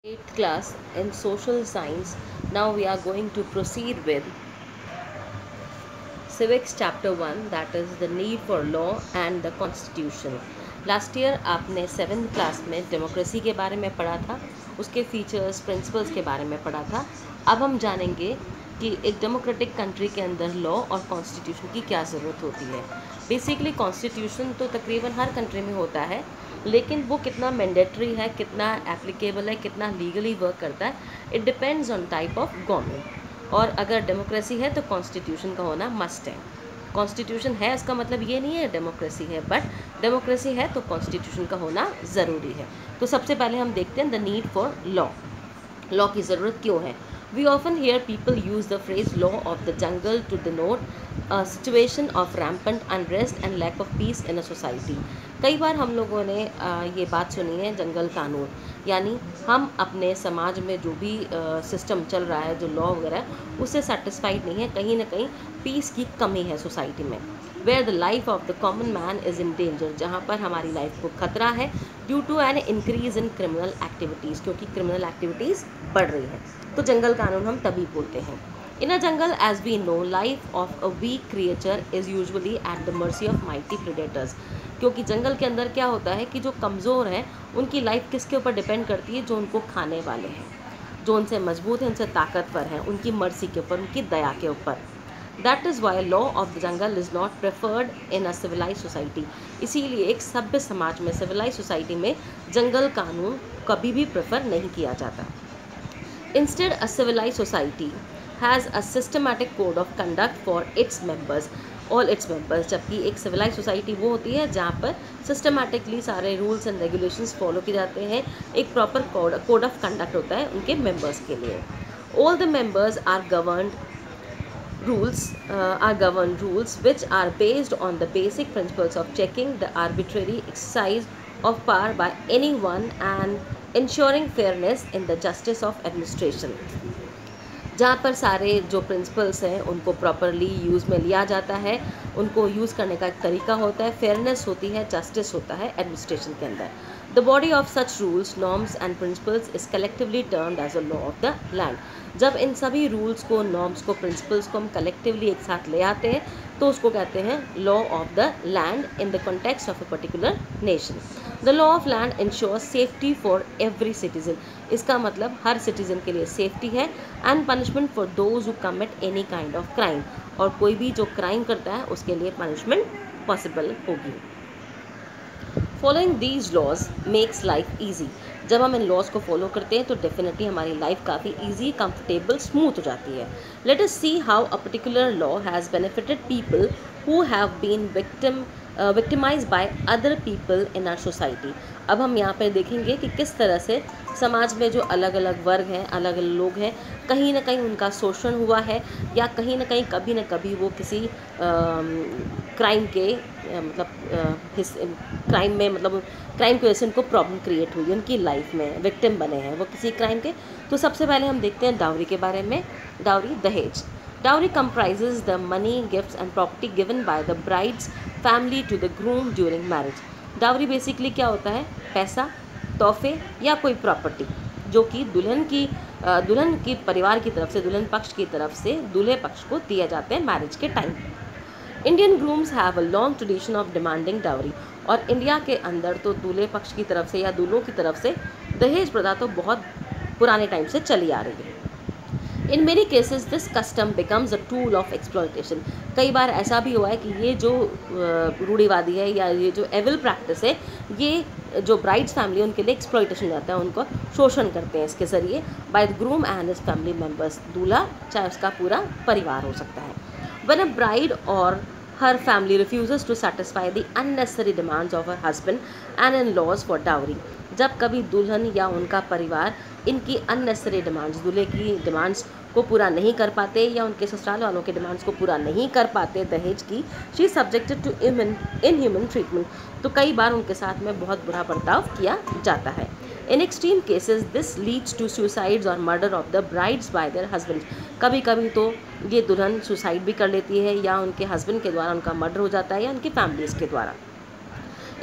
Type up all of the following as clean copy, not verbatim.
8th class in social science. Now we are going to proceed with civics chapter 1, that is the need for law and the constitution. Last year आपने 7th class में democracy के बारे में पढ़ा था, उसके features principles के बारे में पढ़ा था। अब हम जानेंगे कि एक डेमोक्रेटिक कंट्री के अंदर लॉ और कॉन्स्टिट्यूशन की क्या ज़रूरत होती है। बेसिकली कॉन्स्टिट्यूशन तो तकरीबन हर कंट्री में होता है, लेकिन वो कितना मैंडेटरी है, कितना एप्लीकेबल है, कितना लीगली वर्क करता है, it depends on type of government. और अगर डेमोक्रेसी है तो कॉन्स्टिट्यूशन का होना मस्ट है। कॉन्स्टिट्यूशन है इसका मतलब ये नहीं है डेमोक्रेसी है, बट डेमोक्रेसी है तो कॉन्स्टिट्यूशन का होना ज़रूरी है। तो सबसे पहले हम देखते हैं the need for law. Law की ज़रूरत क्यों है? We often hear people use the phrase law of the jungle to denote a situation of rampant unrest and lack of peace in a society. कई बार हम लोगों ने ये बात सुनी है जंगल कानून, यानी हम अपने समाज में जो भी सिस्टम चल रहा है, जो लॉ वगैरह है, उससे सेटिस्फाइड नहीं है। कहीं ना कहीं पीस की कमी है सोसाइटी में। Where the life of the common man is in danger, जहाँ पर हमारी लाइफ को खतरा है due to an increase in criminal activities, क्योंकि क्रिमिनल एक्टिविटीज़ बढ़ रही है। तो जंगल कानून हम तभी बोलते हैं। In a jungle as we know life of a weak creature is usually at the mercy of mighty predators, क्योंकि जंगल के अंदर क्या होता है कि जो कमज़ोर हैं उनकी लाइफ किसके ऊपर डिपेंड करती है? जो उनको खाने वाले हैं। जो उनसे मजबूत हैं, उनसे ताकतवर हैं, उनकी मर्जी के ऊपर, उनकी दया के ऊपर। That is why law of the jungle is not preferred in a civilise society. इसीलिए एक सभ्य समाज में, सिविलाइज सोसाइटी में जंगल कानून कभी भी प्रेफर नहीं किया जाता। Instead a civilise society has a systematic code of conduct for its members, all its members. जबकि एक सिविलाइज सोसाइटी वो होती है जहाँ पर सिस्टमैटिकली सारे रूल्स एंड रेगुलेशंस फॉलो किए जाते हैं। एक प्रॉपर कोड ऑफ कंडक्ट होता है उनके मेंबर्स के लिए। All the members are governed rules which are based on the basic principles of checking the arbitrary exercise of power by anyone and ensuring fairness in the justice of administration। जहाँ पर सारे जो principles हैं उनको properly use में लिया जाता है, उनको यूज़ करने का एक तरीका होता है, फेयरनेस होती है, जस्टिस होता है एडमिनिस्ट्रेशन के अंदर। The body of such rules, norms and principles is collectively termed as a law of the land. जब इन सभी रूल्स को, नॉर्म्स को, प्रिंसिपल्स को हम कलेक्टिवली एक साथ ले आते हैं तो उसको कहते हैं law of the land in the context of a particular nation. The law of land ensure safety for every citizen. इसका मतलब हर सिटीजन के लिए सेफ्टी है। And punishment for those who commit any kind of crime, और कोई भी जो क्राइम करता है उसके लिए पनिशमेंट पॉसिबल होगी। Following these laws makes life easy. जब हम इन लॉज को फॉलो करते हैं तो डेफिनेटली हमारी लाइफ काफ़ी ईजी, कंफर्टेबल, स्मूथ हो जाती है। Let us see how a particular law has benefited people who have been victimised by other people in our society. अब हम यहाँ पर देखेंगे कि किस तरह से समाज में जो अलग अलग वर्ग हैं, अलग अलग लोग हैं, कहीं ना कहीं उनका शोषण हुआ है, या कहीं ना कहीं कभी ना कभी वो किसी क्राइम के क्राइम में, मतलब क्राइम की वजह से उनको प्रॉब्लम क्रिएट हुई, उनकी लाइफ में विक्टिम बने हैं वो किसी क्राइम के। तो सबसे पहले हम देखते हैं डाउरी के बारे में। डाउरी, दहेज। Dowry comprises the money, gifts and property given by the bride's family to the groom during marriage। Dowry basically क्या होता है? पैसा, तोहफे या कोई प्रॉपर्टी जो कि दुल्हन की परिवार की तरफ से, दुल्हन पक्ष की तरफ से दूल्हे पक्ष को दिए जाते हैं मैरिज के time. Indian grooms have a long tradition of demanding dowry. और इंडिया के अंदर तो दूल्हे पक्ष की तरफ से या दूल्हों की तरफ से दहेज प्रथा तो बहुत पुराने टाइम से चली आ रही है। In many cases this custom becomes a tool of exploitation. कई बार ऐसा भी हुआ है कि ये जो रूढ़िवादी है या ये जो एविल प्रैक्टिस है, ये जो ब्राइड्स फैमिली उनके लिए एक्सप्लॉयटेशन रहता है, उनको शोषण करते हैं इसके ज़रिए by the groom and his family members. दूल्हा चाहे उसका पूरा परिवार हो सकता है। व्हेन अ ब्राइड और her family refuses to satisfy the unnecessary demands of her husband and in-laws for dowry। जब कभी दुल्हन या उनका परिवार इनकी अननेसेसरी डिमांड्स, दूल्हे की डिमांड्स को पूरा नहीं कर पाते या उनके ससुराल वालों के डिमांड्स को पूरा नहीं कर पाते दहेज की, she subjected to inhuman treatment. तो कई बार उनके साथ में बहुत बुरा बर्ताव किया जाता है। In extreme cases this leads to suicides और murder of the brides by their husband. कभी कभी तो ये दुल्हन सुसाइड भी कर लेती है या उनके हस्बैंड के द्वारा उनका मर्डर हो जाता है या उनकी फैमिलीज़ के द्वारा।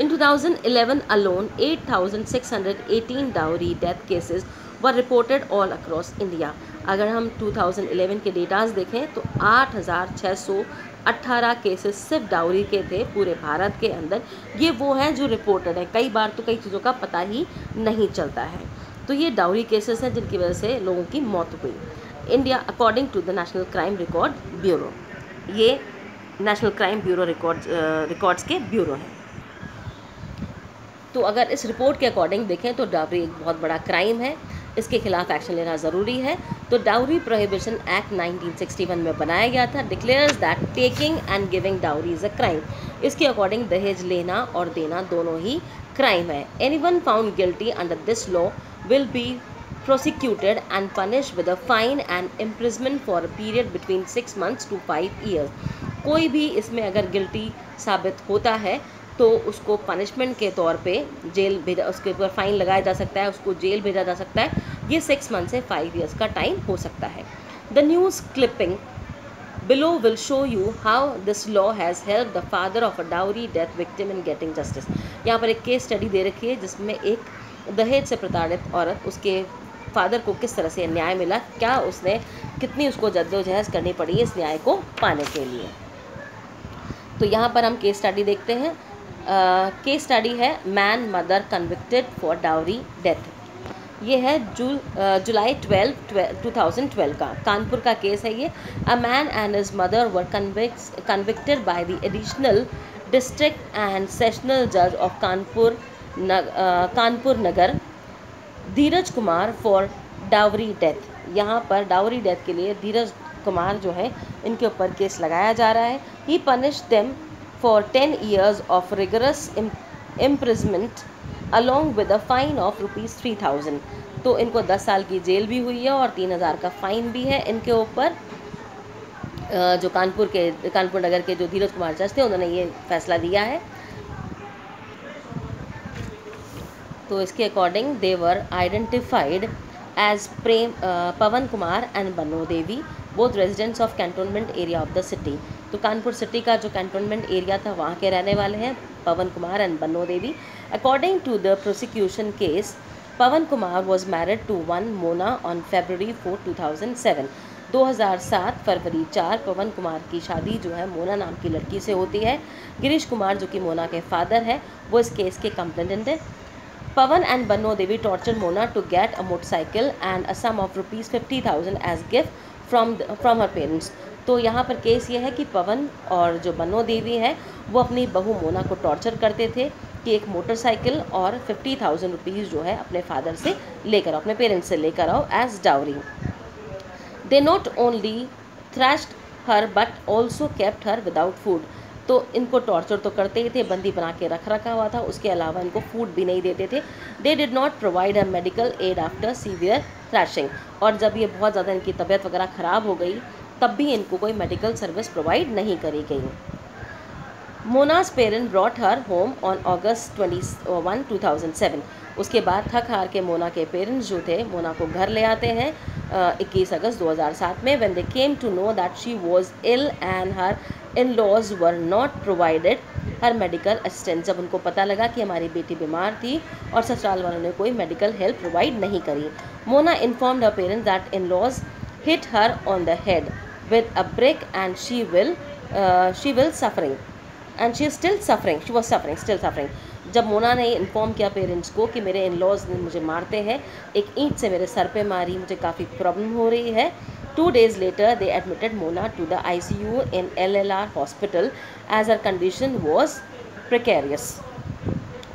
In 2011 alone, 8,618 dowry death cases were reported all across India. अगर हम 2011 के डेटाज देखें तो 8,618 केसेस सिर्फ डाउरी के थे पूरे भारत के अंदर। ये वो हैं जो रिपोर्टेड है। कई बार तो कई चीज़ों का पता ही नहीं चलता है। तो ये डाउरी केसेस हैं जिनकी वजह से लोगों की मौत हुई। India according to the national crime record bureau, ये नेशनल क्राइम ब्यूरो रिकॉर्ड्स के ब्यूरो हैं। तो अगर इस रिपोर्ट के अकॉर्डिंग देखें तो डाउरी एक बहुत बड़ा क्राइम है, इसके खिलाफ एक्शन लेना ज़रूरी है। तो डाउरी प्रोहिबिशन एक्ट 1961 में बनाया गया था, declares that taking and giving dowry is a crime. इसके अकॉर्डिंग दहेज लेना और देना दोनों ही क्राइम है। Anyone found guilty under this law will be prosecuted and punished with a fine and imprisonment for a period between 6 months to 5 years। कोई भी इसमें अगर गिल्टी साबित होता है तो उसको पनिशमेंट के तौर पे जेल भेजा, उसके ऊपर फाइन लगाया जा सकता है, उसको जेल भेजा जा सकता है। ये 6 मंथ से 5 ईयर्स का टाइम हो सकता है। The news clipping below will show you how this law has helped the father of a dowry death victim in getting justice। यहाँ पर एक केस स्टडी दे रखी है जिसमें एक दहेज से प्रताड़ित औरत, उसके फादर को किस तरह से न्याय मिला, क्या उसने कितनी उसको जद्दोजहद करनी पड़ी है इस न्याय को पाने के लिए। तो यहाँ पर हम केस स्टडी देखते हैं। केस स्टडी है man mother convicted for dowry death. ये है जुलाई 12, 2012 का कानपुर का केस है ये। A man and his mother were convicted by the additional district and sessional जज of Kanpur Nagar Dheeraj Kumar for dowry death. यहाँ पर डाउरी डेथ के लिए धीरज कुमार जो है इनके ऊपर केस लगाया जा रहा है। ही punish them for 10 years of rigorous imprisonment along with a fine of ₹3000। तो इनको 10 साल की जेल भी हुई है और 3000 का फाइन भी है इनके ऊपर। जो कानपुर नगर के जो धीरज कुमार जज थे उन्होंने ये फैसला दिया है। तो इसके according they were identified as Pawan Kumar and Banno Devi, both residents of cantonment area of the city. तो कानपुर सिटी का जो कैंटोनमेंट एरिया था वहाँ के रहने वाले हैं Pawan Kumar and Banno Devi. According to the prosecution case, Pawan Kumar was married to one Mona on February 4, 2007। 2007 फरवरी 4 पवन कुमार की शादी जो है मोना नाम की लड़की से होती है। गिरीश कुमार जो कि मोना के फादर है वो इस केस के कंप्लेनेंट है। Pawan and Banno Devi tortured Mona to get a motorcycle and a sum of ₹50,000 as gift from her parents। तो यहाँ पर केस ये है कि पवन और जो बन्नो देवी है वो अपनी बहू मोना को टॉर्चर करते थे कि एक मोटरसाइकिल और ₹50,000 जो है अपने फादर से लेकर आओ, अपने पेरेंट्स से लेकर आओ as dowry. They not only thrashed her but also kept her without food. तो इनको टॉर्चर तो करते ही थे, बंदी बना के रखा हुआ था, उसके अलावा इनको फूड भी नहीं देते थे। They did not provide a medical aid after severe thrashing. और जब ये बहुत ज़्यादा इनकी तबीयत वगैरह ख़राब हो गई तब भी इनको कोई मेडिकल सर्विस प्रोवाइड नहीं करी गई। Mona's parent brought her home on August 21, 2007। उसके बाद थक हार के मोना के पेरेंट्स जो थे मोना को घर ले आते हैं 21 अगस्त 2007 में। When they came to know that she was ill and her in-laws were not provided her medical assistance. जब उनको पता लगा कि हमारी बेटी बीमार थी और ससुराल वालों ने कोई मेडिकल हेल्प प्रोवाइड नहीं करी। Mona informed her parents that in-laws hit her on the head with a brick and she will suffering and she still suffering, she was suffering, still suffering. जब मोना ने इन्फॉर्म किया पेरेंट्स को कि मेरे in-laws ने मुझे मारते हैं, एक ईंट से मेरे सर पे मारी, मुझे काफ़ी प्रॉब्लम हो रही है। 2 days later they admitted Mona to the ICU in LLR hospital as her condition was precarious।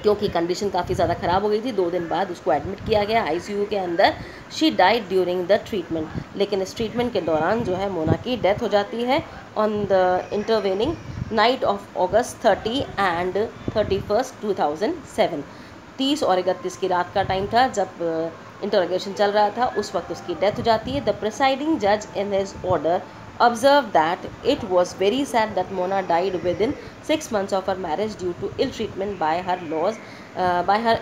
क्योंकि कंडीशन काफ़ी ज़्यादा ख़राब हो गई थी, 2 दिन बाद उसको एडमिट किया गया ICU के अंदर। She died during the treatment. लेकिन इस ट्रीटमेंट के दौरान जो है मोना की डेथ हो जाती है on the intervening night of August 30 and 31, 2007। 30 और 31 की रात का टाइम था जब इंटरोगेशन चल रहा था, उस वक्त उसकी डेथ हो जाती है। द प्रिसाइडिंग जज in his order observed that it was very sad that Mona died within 6 months of her marriage due to ill treatment by her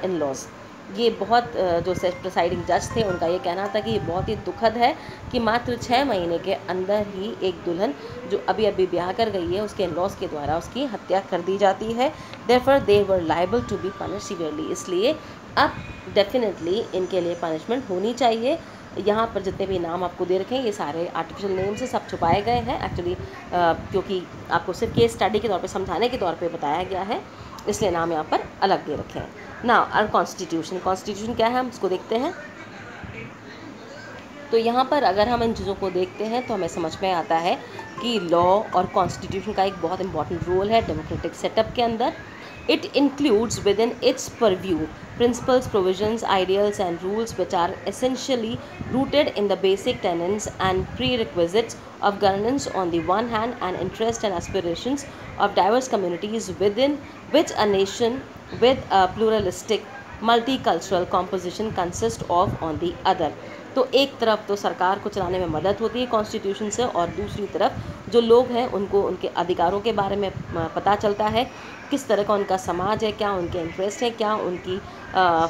in-laws। ये बहुत जो प्रिसाइडिंग जज थे उनका ये कहना था कि ये बहुत ही दुखद है कि मात्र 6 महीने के अंदर ही एक दुल्हन जो अभी अभी ब्याह कर गई है उसके इन-लॉज के द्वारा उसकी हत्या कर दी जाती है। Therefore they were liable to be punished severely. इसलिए अब डेफिनेटली इनके लिए पनिशमेंट होनी चाहिए। यहाँ पर जितने भी नाम आपको दे रखे हैं ये सारे आर्टिफिशियल नेम से सब छुपाए गए हैं एक्चुअली, क्योंकि आपको सिर्फ केस स्टडी के तौर पे समझाने के तौर पे बताया गया है, इसलिए नाम यहाँ पर अलग दे रखे हैं। नाउ आवर कॉन्स्टिट्यूशन, कॉन्स्टिट्यूशन क्या है हम इसको देखते हैं। तो यहाँ पर अगर हम इन चीज़ों को देखते हैं तो हमें समझ में आता है कि लॉ और कॉन्स्टिट्यूशन का एक बहुत इंपॉर्टेंट रोल है डेमोक्रेटिक सेटअप के अंदर। It includes within its purview principles, provisions, ideals and rules which are essentially rooted in the basic tenets and prerequisites of governance on the one hand and interests and aspirations of diverse communities within which a nation with a pluralistic multicultural composition consists of on the other। तो एक तरफ तो सरकार को चलाने में मदद होती है कॉन्स्टिट्यूशन से, और दूसरी तरफ जो लोग हैं उनको उनके अधिकारों के बारे में पता चलता है, किस तरह का उनका समाज है, क्या उनके इंटरेस्ट है, क्या उनकी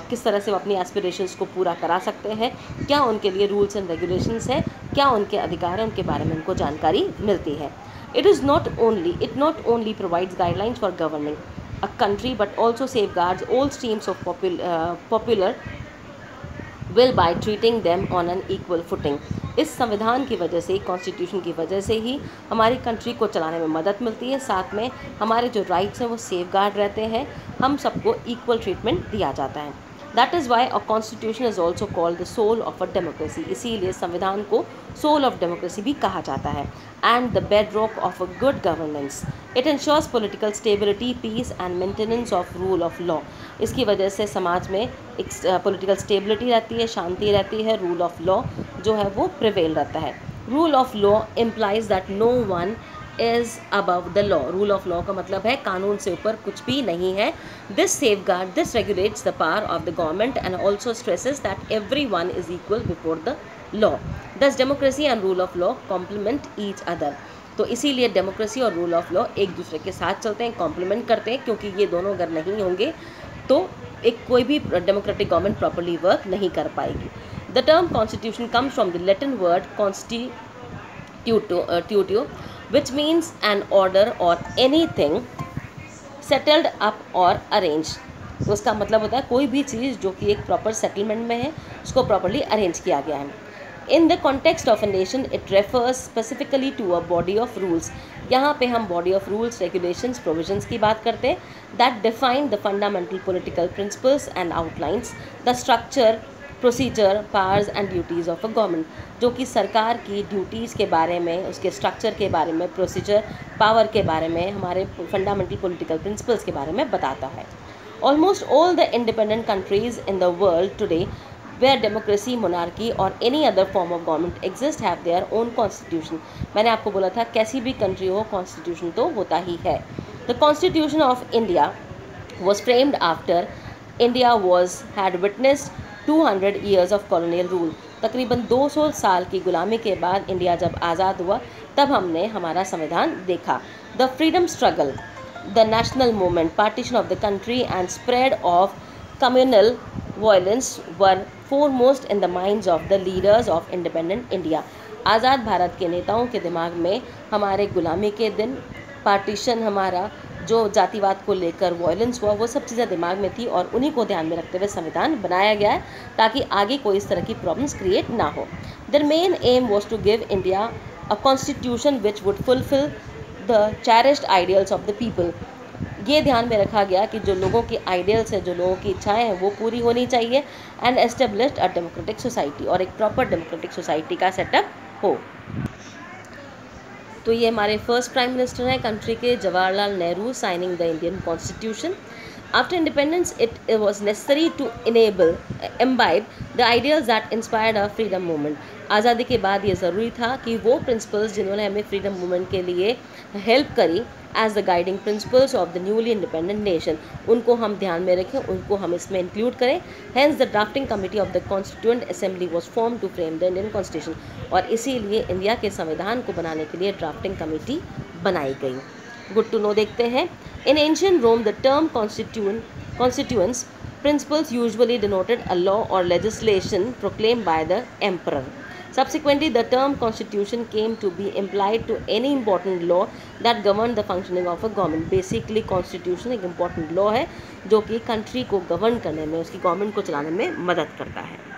किस तरह से वो अपनी एस्पिरेशंस को पूरा करा सकते हैं, क्या उनके लिए रूल्स एंड रेगुलेशंस हैं, क्या उनके अधिकार हैं, उनके बारे में उनको जानकारी मिलती है। It not only provides guidelines for governing a country but also safeguards all streams of popular will by treating them on an equal footing। इस संविधान की वजह से, कॉन्स्टिट्यूशन की वजह से ही हमारी कंट्री को चलाने में मदद मिलती है, साथ में हमारे जो राइट्स हैं वो सेफगार्ड रहते हैं, हम सबको इक्वल ट्रीटमेंट दिया जाता है। That is why a constitution is also called the soul of a democracy. इसीलिए संविधान को सोल ऑफ डेमोक्रेसी भी कहा जाता है। And the bedrock of a good governance, it ensures political stability, peace and maintenance of rule of law. इसकी वजह से समाज में एक पॉलिटिकल स्टेबिलिटी रहती है, शांति रहती है, रूल ऑफ लॉ जो है वो प्रिवेल रहता है। Rule of law implies that no one is above the law. Rule of law का मतलब है कानून से ऊपर कुछ भी नहीं है। This safeguard, this regulates the power of the government and also stresses that every one is equal before the law. Thus democracy and rule of law complement each other. तो इसीलिए डेमोक्रेसी और रूल ऑफ लॉ एक दूसरे के साथ चलते हैं, complement करते हैं, क्योंकि ये दोनों अगर नहीं होंगे तो एक कोई भी डेमोक्रेटिक गवर्नमेंट प्रॉपर्ली वर्क नहीं कर पाएगी। The term constitution comes from the Latin word constitutio, which means an order or anything settled up or arranged। तो उसका मतलब होता है कोई भी चीज़ जो कि एक प्रॉपर सेटलमेंट में है, उसको प्रॉपरली अरेंज किया गया है। In the context of a nation it refers specifically to a body of rules. यहाँ पे हम body of rules, regulations, provisions की बात करते हैं। That define the fundamental political principles and outlines the structure, procedure, powers and duties of a government. जो कि सरकार की ड्यूटीज़ के बारे में, उसके स्ट्रक्चर के बारे में, प्रोसीजर, पावर के बारे में, हमारे फंडामेंटल पॉलिटिकल प्रिंसिपल्स के बारे में बताता है। Almost all the independent countries in the world today where democracy, monarchy or any other form of government exist have their own constitution। मैंने आपको बोला था कैसी भी कंट्री हो कॉन्स्टिट्यूशन तो होता ही है। The Constitution of India was framed after India had witnessed 200 years of colonial rule। तकरीबन 200 साल की गुलामी के बाद इंडिया जब आज़ाद हुआ तब हमने हमारा संविधान देखा। The freedom struggle, the national movement, partition of the country and spread of communal violence were foremost in the minds of the leaders of independent India। आज़ाद भारत के नेताओं के दिमाग में हमारे गुलामी के दिन, पार्टीशन, हमारा जो जातिवाद को लेकर वायलेंस हुआ, वो सब चीज़ें दिमाग में थी और उन्हीं को ध्यान में रखते हुए संविधान बनाया गया है ताकि आगे कोई इस तरह की प्रॉब्लम्स क्रिएट ना हो। Their main aim was to give India a constitution which would fulfil the cherished ideals of the people. ये ध्यान में रखा गया कि जो लोगों की आइडियल्स हैं, जो लोगों की इच्छाएं हैं, वो पूरी होनी चाहिए and established a democratic society, और एक प्रॉपर डेमोक्रेटिक सोसाइटी का सेटअप हो। तो ये हमारे फर्स्ट प्राइम मिनिस्टर हैं कंट्री के, Jawaharlal Nehru, signing the Indian constitution. After independence, it was necessary to imbibe the ideals that inspired our freedom movement। आज़ादी के बाद ये ज़रूरी था कि वो प्रिंसिपल्स जिन्होंने हमें फ्रीडम मूवमेंट के लिए हेल्प करी as the guiding principles of the newly independent nation, उनको हम ध्यान में रखें, उनको हम इसमें इंक्लूड करें। Hence the drafting committee of the constituent assembly was form to frame the Indian constitution. और इसीलिए इंडिया के संविधान को बनाने के लिए ड्राफ्टिंग कमेटी बनाई गई। गुड टू नो देखते हैं। In ancient Rome the term constituents Principles usually denoted a law or legislation proclaimed by the emperor. Subsequently, the term constitution came to be implied to any important law that governed the functioning of a government. Basically, constitution एक important law है जो कि country को govern करने में, उसकी government को चलाने में मदद करता है.